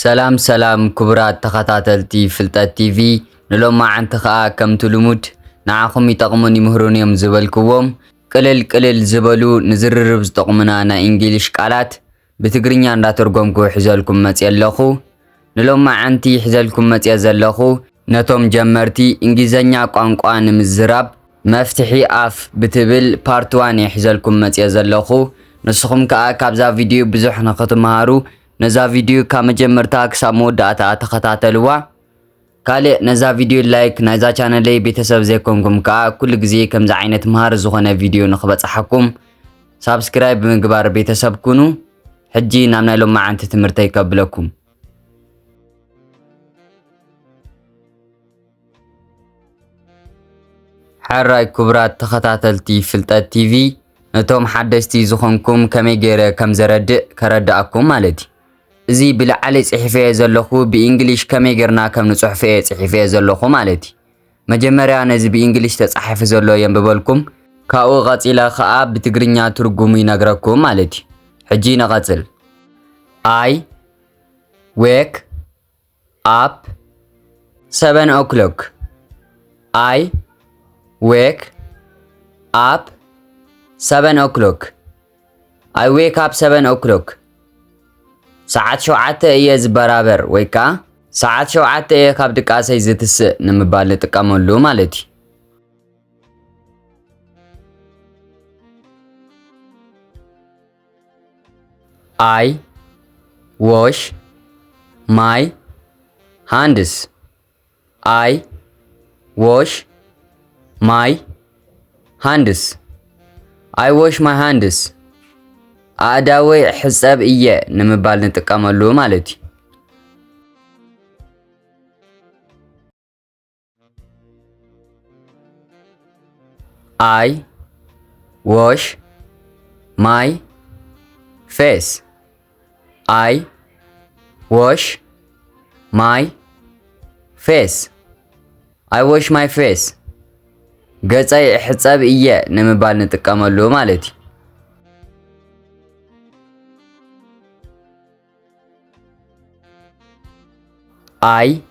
ሰላም ሰላም ክቡራት ተኸታተልቲ ፍልጠት ቲቪ ንሎማዓንቲ ኸኣ ከምቲ ልሙድ ንዓኹም ይጠቕሙን ይምህሩን እዮም ዝበልክዎም ቅልል ዝበሉ ንዝርርብ ዝጠቕሙና ናይ እንግሊሽ ቃላት ብትግርኛ እንዳተርጎምኩ ሒዘልኩም መፅእ ኣለኹ። ንሎማዓንቲ ሒዘልኩም መፅእ ዘለኹ ነቶም ጀመርቲ እንግሊዘኛ ቋንቋ ንምዝራብ መፍትሒ ኣፍ ብትብል ፓርት 1 ሒዘልኩም መፅእ ዘለኹ። ንስኹም ከኣ ካብዛ ቪድዮ ብዙሕ ንኽትመሃሩ ነዛ ቪድዮ ካብ መጀመርታ ክሳብ መወዳእታ ተኸታተልዋ። ካልእ ነዛ ቪድዮ ላይክ ናይዛ ቻነለይ ቤተሰብ ዘይኮንኩም ከኣ ኩሉ ግዜ ከምዚ ዓይነት መሃር ዝኾነ ቪድዮ ንኽበፅሓኩም ሳብስክራይብ ብምግባር ቤተሰብ ኩኑ። ሕጂ ናብ ናይ ሎማዓንቲ ትምህርተይ ከብለኩም። ሓራይ ክቡራት ተኸታተልቲ ፍልጠት ቲቪ ነቶም ሓደስቲ ዝኾንኩም ከመይ ገይረ ከም ዘረድእ ከረዳእኩም ማለት እዩ። እዚ ብላዕሊ ጽሒፈየ ዘለኹ ብእንግሊሽ ከመይ ጌርና ከም ንጽሕፈየ ጽሒፈየ ዘለኹ ማለት እዩ። መጀመርያ ነዚ ብእንግሊሽ ተጻሒፉ ዘሎ የንብበልኩም ካብኡ ቀፂለ ኸኣ ብትግርኛ ትርጉሙ ይነግረኩም ማለት እዩ። ሕጂ ነቐጽል። I wake up 7 o'clock. I wake up 7 o'clock. I wake up 7 o'clock. ሰዓት 7 እየ ዝበራበር ወይ ከዓ ሰዓት 7 እየ ካብ ድቃሰይ ዝትስእ ንምባል ንጥቀመሉ ማለት እዩ። I wash my hands. I wash my hands. I wash my hands. ኣእዳወይ ሕፀብ እየ ንምባል ንጥቀመሉ ማለት እዩ። I wash my face. I wash my face. I wash my face. ገፀይ ሕፀብ እየ ንምባል ንጥቀመሉ ማለት እዩ። I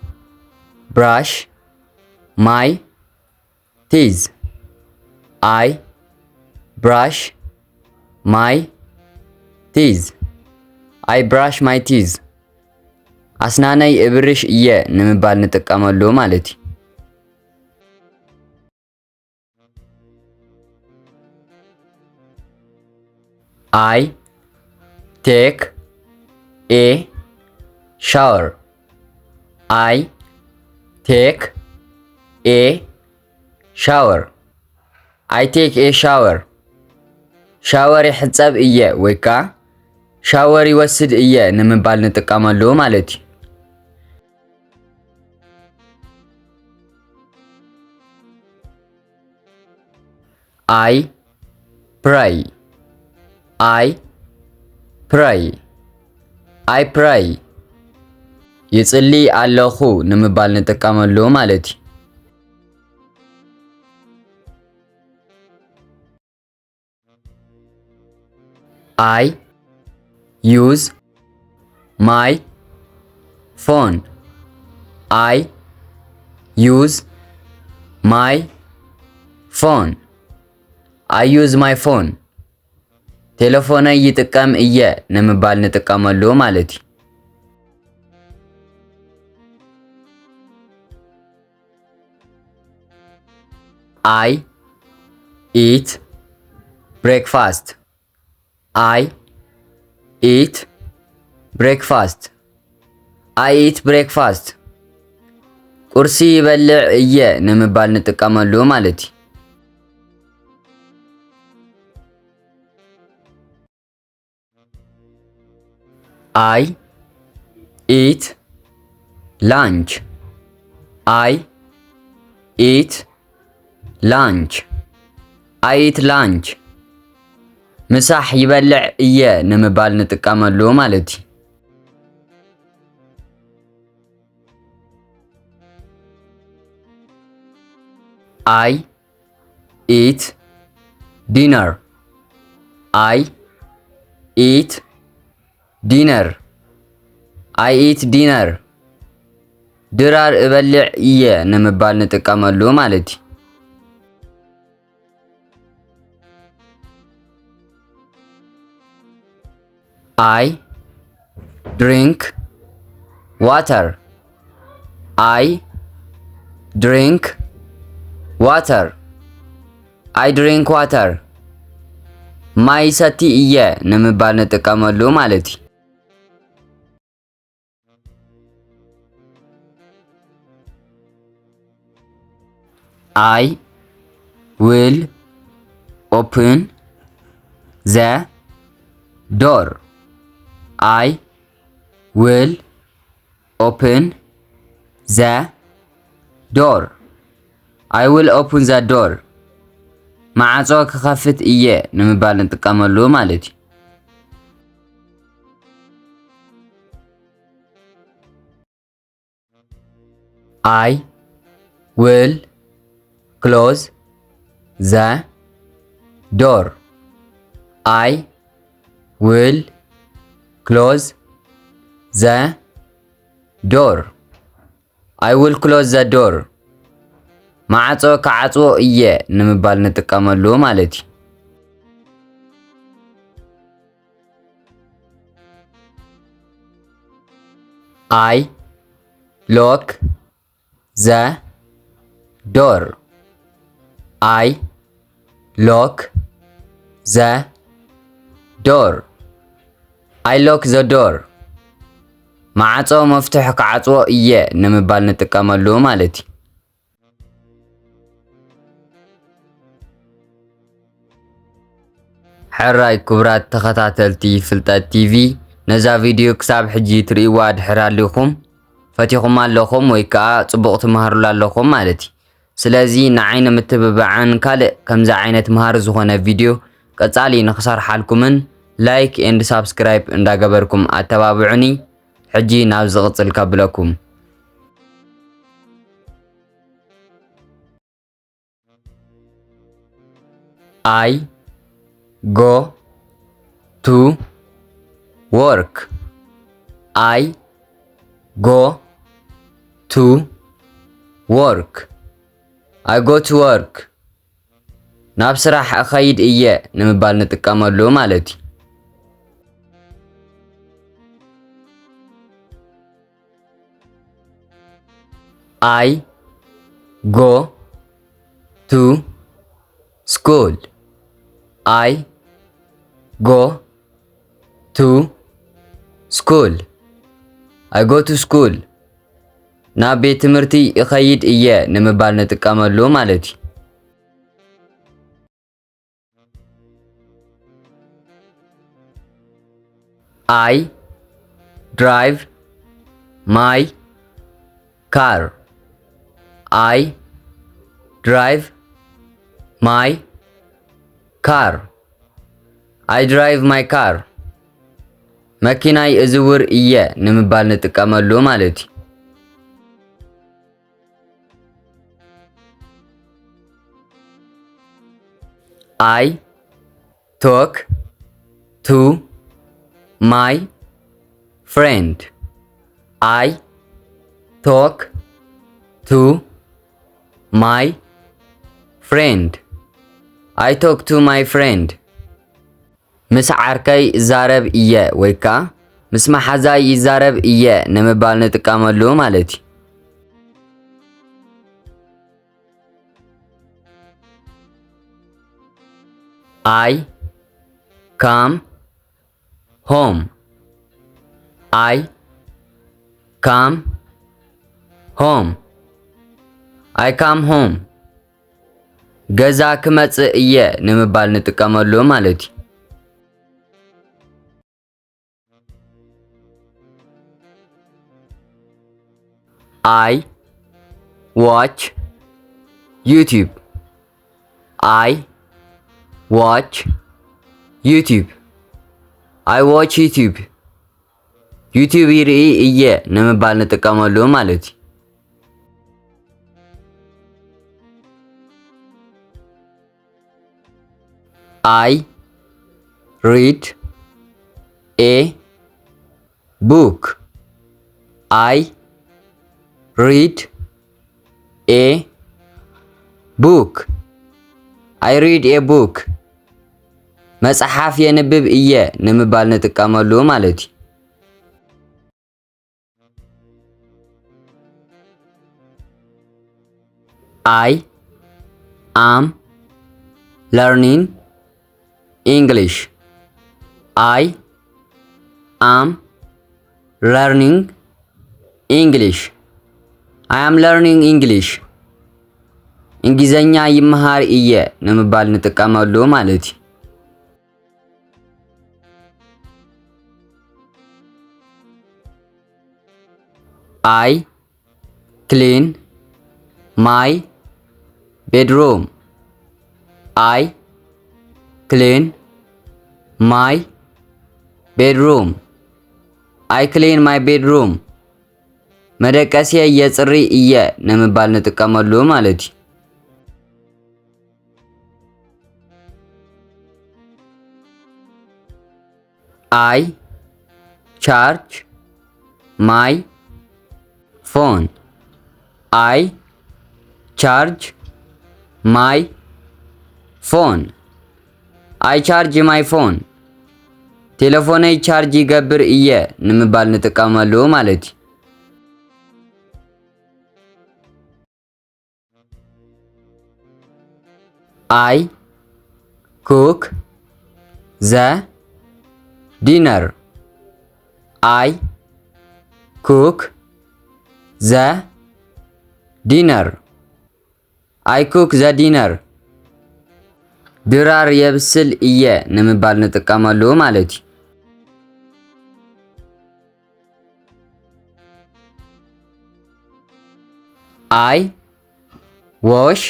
brush my teeth. I brush my teeth. I brush my teeth. ኣስናነይ እብርሽ እየ ንምባል ንጥቀመሉ ማለት እዩ። I take a shower. I take a shower. I take a shower. ሻወር ይሕፀብ እየ ወይ ከዓ ሻወር ይወስድ እየ ንምባል ንጥቀመሉ ማለት እዩ። I pray. I pray. I pray. ይጽሊ ኣለኹ ንምባል ንጥቀመሉ ማለት እዩ። I use my phone. I use my phone. I use my phone. ቴሌፎነይ ይጥቀም እየ ንምባል ንጥቀመሉ ማለት እዩ። I eat breakfast. I eat breakfast. I eat breakfast. ቁርሲ ይበልዕ እየ ንምባል ንጥቀመሉ ማለት እዩ። I eat lunch. I eat lunch. I eat lunch. ምሳሕ ይበልዕ እየ ንምባል ንጥቀመሉ ማለት እዩ። I eat dinner. I eat dinner. I eat dinner ድራር እበልዕ እየ ንምባል ንጥቀመሉ ማለት እዩ። I drink water. I drink water. I drink water. ማይ ሰቲ እየ ንምባል ንጥቀመሉ ማለት እዩ። I will open the door. I will open the door. I will open the door. ማዕጾ ክኸፍት እየ ንምባል ንጥቀመሉ ማለት እዩ። I will close the door. I will close the door. I will close the door. ማዕጾ ከዓጽዎ እየ ንምባል ንጥቀመሉ ማለት እዩ። I lock the door. I lock the door. I lock the door. ማዕጾ መፍትሕ ከዓጽዎ እየ ንምባል ንጥቀመሉ ማለት እዩ። ሕራይ ክቡራት ተኸታተልቲ ፍልጠት ቲቪ ነዛ ቪድዮ ክሳብ ሕጂ ትርእይዋ ድሕር ሃልይኹም ፈቲኹም ኣለኹም ወይ ከዓ ጽቡቕ ትመሃሩላ ኣለኹም ማለት እዩ። ስለዚ ንዓይኒ ምትብባዕን ካልእ ከምዚ ዓይነት መሃር ዝኾነ ቪድዮ ቀጻሊ ንኽሰርሓልኩምን ላይክ ኤንድ ሳብስክራይብ እንዳገበርኩም ኣተባብዑኒ። ሕጂ ናብ ዝቕጽል ከብለኩም። I go to work. I go to work. I go to work. ናብ ስራሕ እኸይድ እየ ንምባል ንጥቀመሉ ማለት እዩ። I go to school. I go to school. I go to school. ናብ ቤት ትምህርቲ እኸይድ እየ ንምባል ንጥቀመሉ ማለት እዩ። I drive my car. I drive my car. I drive my car. መኪናይ እዝውር እየ ንምባል ንጥቀመሉ ማለት እዩ። I talk to my friend. I talk to my friend. I talk to my friend. ምስ ዓርከይ ይዛረብ እየ ወይ ከዓ ምስ መሓዛይ ይዛረብ እየ ንምባል ንጥቀመሉ ማለት እዩ። I come home. I come home. I come home. ገዛ ክመጽእ እየ ንምባል ንጥቀመሉ ማለት እዩ። I watch YouTube. I watch YouTube. I watch YouTube. YouTube ይርኢ እየ ንምባል ንጥቀመሉ ማለት እዩ። I read a book. I read a book. I read a book. መጽሐፍ የንብብ እየ ንምባል ንጥቀመሉ ማለት እዩ። I am learning English. I am learning English. I am learning English. እንግሊዘኛ ይመሃር እየ ንምባል ንጥቀመሉ ማለት እዩ። I clean my bedroom. I clean my bedroom. I clean my bedroom. መደቀስየ የጽሪ እየ ንምባል ንጥቀመሉ ማለት እዩ። I charge my phone. I charge my phone. I charge my phone. ቴሌፎነይ ቻርጅ ይገብር እየ ንምባል ንጥቀመሉ ማለት እዩ። I cook the dinner. I cook the dinner. I cook the dinner. ድራር የብስል እየ ንምባል ንጥቀመሉ ማለት እዩ። I wash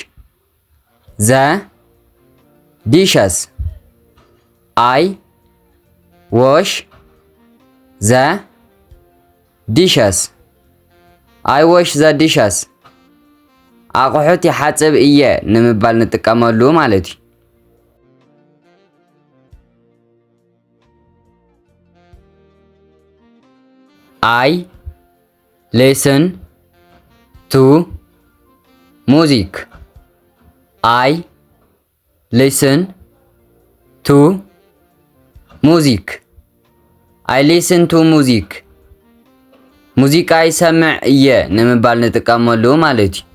the dishes. I wash the dishes. I wash the dishes. አቁሑት ይሓጽብ እየ ንምባል ንጥቀመሉ ማለት እዩ። I listen to music. I listen to music. I listen to music. ሙዚቃ ይሰምዕ እየ ንምባል ንጥቀመሉ ማለት እዩ።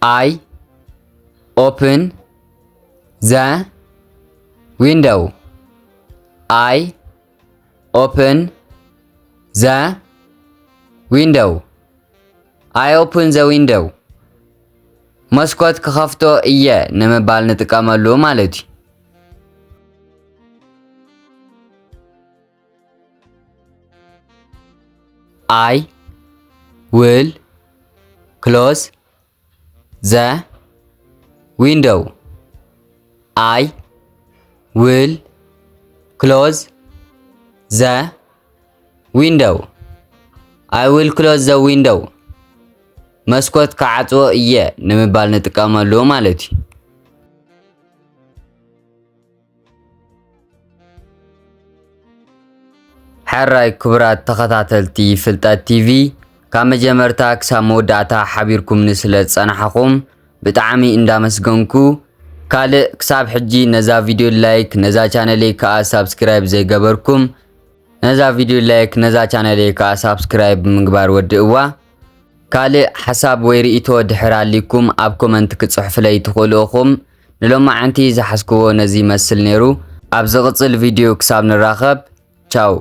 I open the window. I open the window. I open the window. መስኮት ክኸፍቶ እየ ንምባል ንጥቀመሉ ማለት እዩ። I will close the window. I will close the window. I will close the window. መስኮት ከዓጽዎ እየ ንምባል ንጥቀመሉ ማለት እዩ። ሕራይ ክቡራት ተኸታተልቲ ፍልጠት ቲቪ ካብ መጀመርታ ክሳብ መወዳእታ ሓቢርኩም ስለ ዝጸናሕኹም ብጣዕሚ እንዳመስገንኩ ካልእ ክሳብ ሕጂ ነዛ ቪድዮ ላይክ ነዛ ቻነለይ ከዓ ሳብስክራይብ ዘይገበርኩም ነዛ ቪድዮ ላይክ ነዛ ቻነለይ ከዓ ሳብስክራይብ ብምግባር ወድእዋ ካልእ ሓሳብ ወይ ርእይቶ ድሕር ኣሊኩም ኣብ ኮመንት ክጽሕፉለይ ትኽእሉ ኢኹም። ንሎማዓንቲ ዝሓስክዎ ነዚ ይመስል ነይሩ። ኣብ ዝቕጽል ቪድዮ ክሳብ ንራኸብ ቻው።